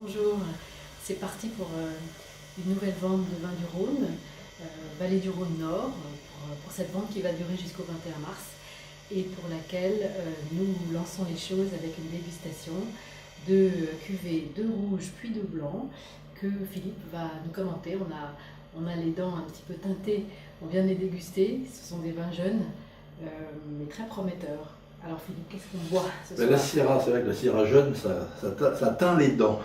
Bonjour, c'est parti pour une nouvelle vente de vin du Rhône, Vallée du Rhône Nord, pour cette vente qui va durer jusqu'au 21 mars et pour laquelle nous lançons les choses avec une dégustation de cuvées de rouge puis de blanc que Philippe va nous commenter. On a les dents un petit peu teintées, on vient de les déguster, ce sont des vins jeunes mais très prometteurs. Alors Philippe, qu'est-ce qu'on boit ce soir? La Syrah, c'est vrai que la Syrah jeune, ça teint les dents.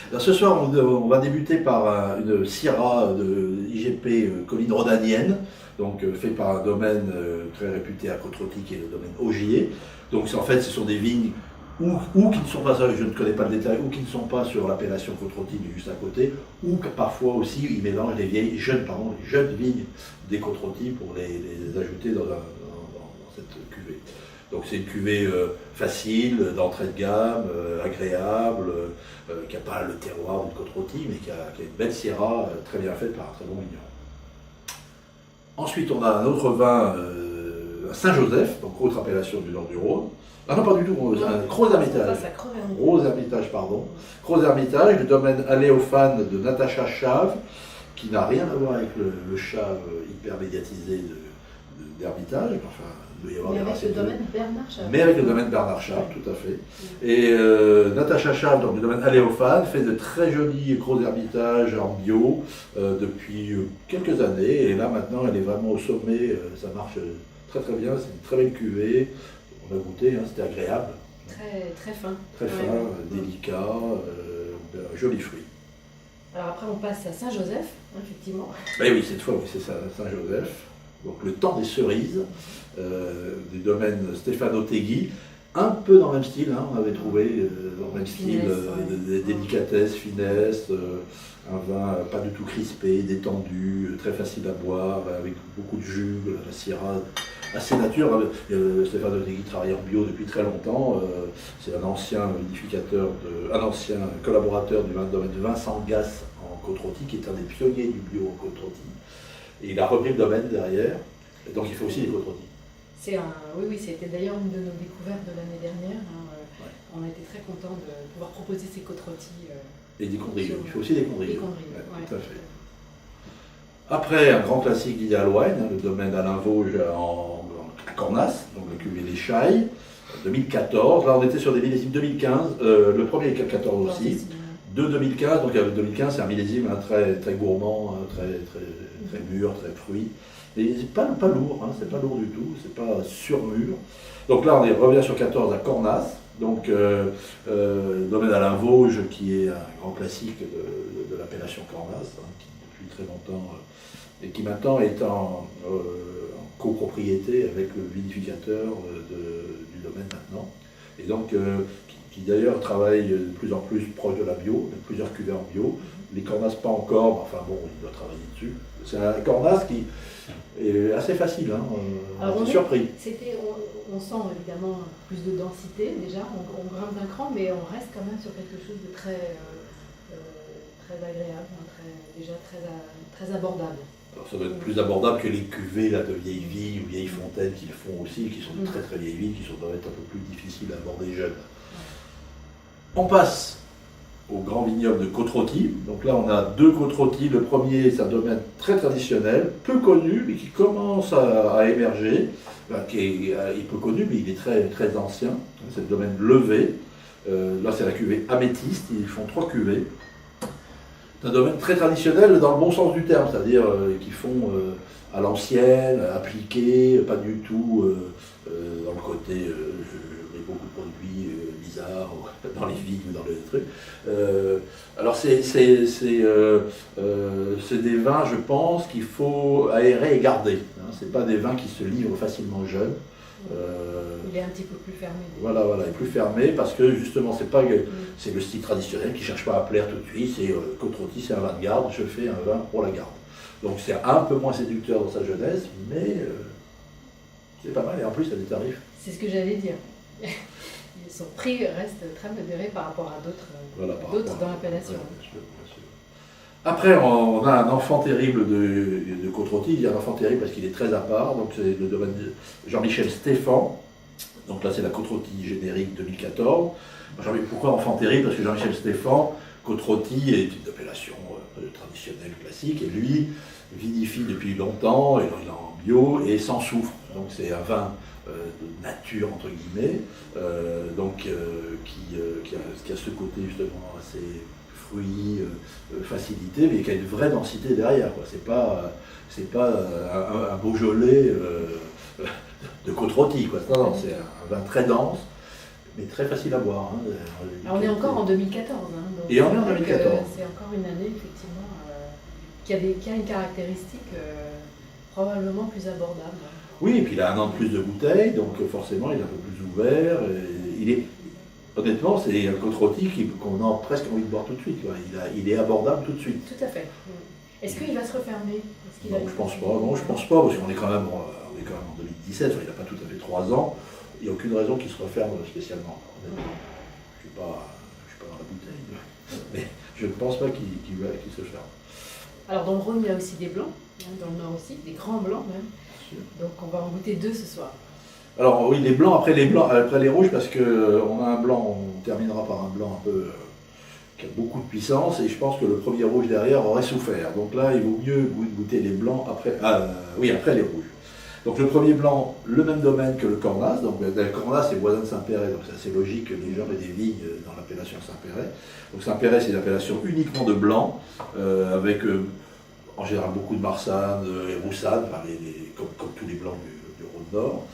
Alors, ce soir, on va débuter par une Syrah de IGP colline rhodanienne, donc fait par un domaine très réputé à Côte-Rôtie qui est le domaine Augier. Donc en fait, ce sont des vignes ou qui ne sont pas, je ne connais pas le détail, ou qui ne sont pas sur l'appellation Côte-Rôtie, mais juste à côté, ou que parfois aussi ils mélangent les jeunes vignes des Côte-Rôties pour les ajouter dans cette cuvée. Donc c'est une cuvée facile, d'entrée de gamme, agréable, qui n'a pas le terroir d'une Côte-Rôtie, mais qui a une belle Syrah très bien faite par un très bon vigneron. Ensuite, on a un autre vin, Saint-Joseph, donc autre appellation du nord du Rhône. Ah non, pas du tout, un Crozes-Hermitage. Crozes-Hermitage, pardon. Crozes-Hermitage, le domaine Aléophane de Natacha Chave, qui n'a rien à voir avec le Chave hyper médiatisé d'Hermitage. Enfin, il doit y avoir mais avec le domaine Bernard Chave. Mais avec le domaine Bernard Chave, tout à fait. Et Natacha Chave, donc le domaine Aléophane, fait de très jolis Crozes-Hermitage en bio depuis quelques années. Et là, maintenant, elle est vraiment au sommet. Ça marche très très bien. C'est une très belle cuvée. On a goûté, hein, c'était agréable. Très fin. Très fin, délicat, joli fruit. Alors après, on passe à Saint-Joseph, effectivement. Et oui, cette fois, oui, c'est ça, Saint-Joseph. Donc le temps des cerises, du domaine Stéphane Otegui, un peu dans le même style, hein, on avait trouvé dans le même style, de délicatesse, finesse, un vin pas du tout crispé, détendu, très facile à boire, avec beaucoup de jus, la Syrah assez nature. Stéphane Otegui travaille en bio depuis très longtemps, c'est un ancien vinificateur, un ancien collaborateur du domaine de Vincent Gasse en Côte-Rôtie, qui est un des pionniers du bio en Côte-Rôtie. Et il a repris le domaine derrière, et donc il fait aussi les Côte-Rôties. Oui, c'était d'ailleurs une de nos découvertes de l'année dernière. Hein. On a été très contents de pouvoir proposer ces côte-rôties. Et des condrieux, il fait aussi des condrieux. Tout à fait. Après, un grand classique d'Ideal-Wine, le domaine d'Alain Vosges à Cornas, donc la cuvée des Chailles, 2014. Là, on était sur des millésimes 2015, le premier est 2014 aussi. De 2015, donc 2015 c'est un millésime très, très gourmand, très mûr, très fruit. Et c'est pas lourd, hein, c'est pas lourd du tout, c'est pas surmûr. Donc là on revient sur 14 à Cornas, donc domaine d'Alain Vosges qui est un grand classique de l'appellation Cornas, hein, qui depuis très longtemps et qui maintenant est en copropriété avec le vinificateur du domaine maintenant. Et donc qui d'ailleurs travaille de plus en plus proche de la bio, avec plusieurs cuvées en bio. Les Cornas pas encore, mais enfin bon, il doit travailler dessus. C'est un Cornas qui est assez facile, hein, on est surpris. On sent évidemment plus de densité déjà, on grimpe d'un cran, mais on reste quand même sur quelque chose de très agréable, déjà très abordable. Alors ça doit être plus abordable que les cuvées là, de vieilles vignes ou vieilles fontaines qu'ils font aussi, qui sont de très très vieilles vignes, qui doivent être un peu plus difficiles à aborder jeunes. On passe au grand vignoble de Côte-Rôtie. Donc là, on a deux Côte-Rôties. Le premier, c'est un domaine très traditionnel, peu connu, mais qui commence à émerger. Il est peu connu, mais il est très, très ancien. C'est le domaine Levé. Là, c'est la cuvée Améthyste. Ils font 3 cuvées. C'est un domaine très traditionnel dans le bon sens du terme, c'est-à-dire qu'ils font à l'ancienne, appliqué, pas du tout dans le côté je mets beaucoup de produits bizarres dans les vignes ou dans les trucs. Alors c'est des vins, je pense, qu'il faut aérer et garder. Hein. C'est pas des vins qui se livrent facilement jeunes. Il est un petit peu plus fermé. Voilà, il est plus fermé parce que justement, c'est le style traditionnel qui ne cherche pas à plaire tout de suite. C'est Côte-Rôtie, c'est un vin de garde, je fais un vin pour la garde. Donc c'est un peu moins séducteur dans sa jeunesse, mais c'est pas mal. Et en plus, il y a des tarifs. C'est ce que j'allais dire. Son prix reste très modéré par rapport à d'autres dans l'appellation. Bien sûr. Après, on a un enfant terrible de Côte-Rôtie. Il y a un enfant terrible parce qu'il est très à part. Donc c'est le domaine de Jean-Michel Stéphan. Donc là, c'est la Côte-Rôtie générique 2014. Pourquoi enfant terrible? Parce que Jean-Michel Stéphan Côte-Rôtie est une appellation traditionnelle, classique, et lui vinifie depuis longtemps, et il est en bio et sans soufre. Donc c'est un vin de nature, entre guillemets, qui a ce côté justement assez fruit, facilité, mais qui a une vraie densité derrière. C'est pas un Beaujolais de Côte-Rôtie. Non, c'est un vin très dense, mais très facile à boire. Alors on est encore en 2014. Donc et on est en 2014. C'est encore une année, effectivement, qui a une caractéristique probablement plus abordable. Oui, et puis il a 1 an de plus de bouteille, donc forcément il est un peu plus ouvert. Honnêtement, c'est un Côte-Rôtie qu'on a presque envie de boire tout de suite. Il est abordable tout de suite. Tout à fait. Est-ce qu'il va se refermer? Non, je pense pas. Non, je pense pas, parce qu'on est quand même en 2017, il n'a pas tout à fait 3 ans. Il n'y a aucune raison qu'il se referme spécialement. Je ne suis pas dans la bouteille, mais je ne pense pas qu'il se ferme. Alors dans le Rhône, il y a aussi des blancs, dans le Nord aussi, des grands blancs même. Donc on va en goûter 2 ce soir. Alors oui, les blancs après les rouges, parce qu'on a un blanc, on terminera par un blanc un peu qui a beaucoup de puissance, et je pense que le premier rouge derrière aurait souffert. Donc là, il vaut mieux goûter les blancs après les rouges. Donc le premier blanc, le même domaine que le Cornas. Donc le Cornas, c'est voisin de Saint-Péret, donc c'est assez logique que les gens aient des vignes dans l'appellation Saint-Péret. Donc Saint-Péret, c'est une appellation uniquement de blanc, avec en général beaucoup de marsanne et roussanne, comme tous les blancs du Rhône-Nord.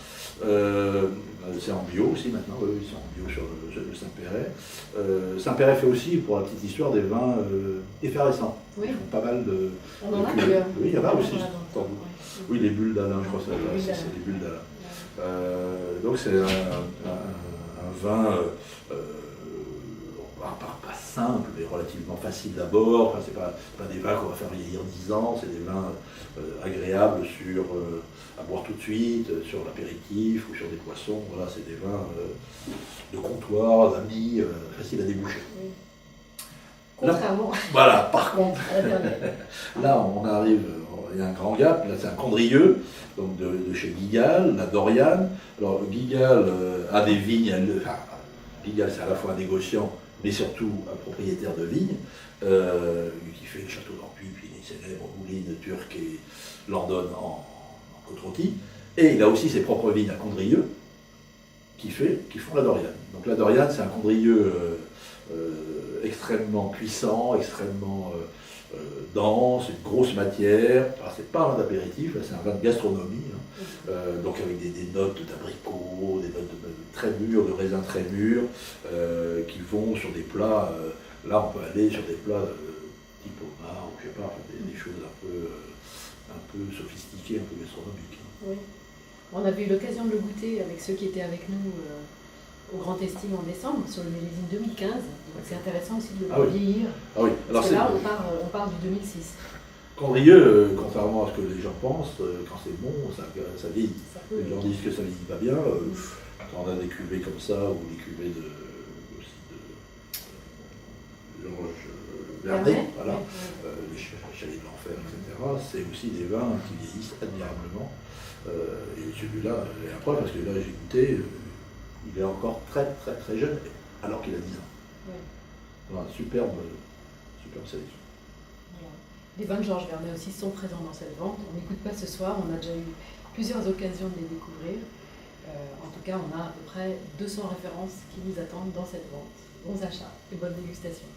C'est en bio aussi maintenant, ils sont en bio sur le Saint-Péret. Saint-Péret fait aussi, pour la petite histoire, des vins effervescents. Oui. Ils font pas mal de... On en a d'ailleurs. Oui, il y en a aussi. Oui, les bulles d'Alain, je crois que c'est les bulles d'Alain. Donc c'est un vin pas simple, mais relativement facile d'abord. Enfin, c'est pas des vins qu'on va faire vieillir 10 ans, c'est des vins agréables à boire tout de suite, sur l'apéritif ou sur des poissons. Voilà, c'est des vins de comptoir, d'amis, faciles à déboucher. Oui. Contrairement. Voilà, par contre, là on arrive, il y a un grand gap, là c'est un Condrieu, donc de chez Guigal, la Doriane. Alors Guigal a des vignes, Guigal c'est à la fois un négociant, mais surtout un propriétaire de vignes, qui fait le château d'Ampuis, puis les célèbres moulines turques et Landonne en Côte-Rôtie. Et il a aussi ses propres vignes à Condrieu, qui font la Doriane. Donc la Doriane, c'est un Condrieu extrêmement puissant, extrêmement dense, une grosse matière. Alors, c'est pas un vin d'apéritif, c'est un vin de gastronomie, donc avec des notes d'abricot, des notes très mûres, de raisins très mûrs, qui vont sur des plats. Là, on peut aller sur des plats type homard, ou je sais pas, des choses un peu sophistiquées, un peu gastronomiques. Oui. On avait eu l'occasion de le goûter avec ceux qui étaient avec nous au Grand Estime en décembre, sur le millésime 2015. Donc c'est intéressant aussi de le vieillir. Ah oui. Alors parce que là, on parle du 2006. Condrieu, contrairement à ce que les gens pensent, quand c'est bon, ça vieillit. Les gens disent que ça vieillit pas bien. Quand on a des cuvées comme ça, ou des cuvées de Vernet, voilà, les Chalets de l'Enfer, etc., c'est aussi des vins qui vieillissent admirablement. Et celui-là est la preuve, parce que là j'ai goûté, il est encore très très très jeune, alors qu'il a 10 ans. Ouais. Voilà, superbe sélection. Voilà. Les vins de Georges Vernet aussi sont présents dans cette vente. On n'écoute pas ce soir, on a déjà eu plusieurs occasions de les découvrir. En tout cas, on a à peu près 200 références qui nous attendent dans cette vente. Bons achats et bonne dégustation.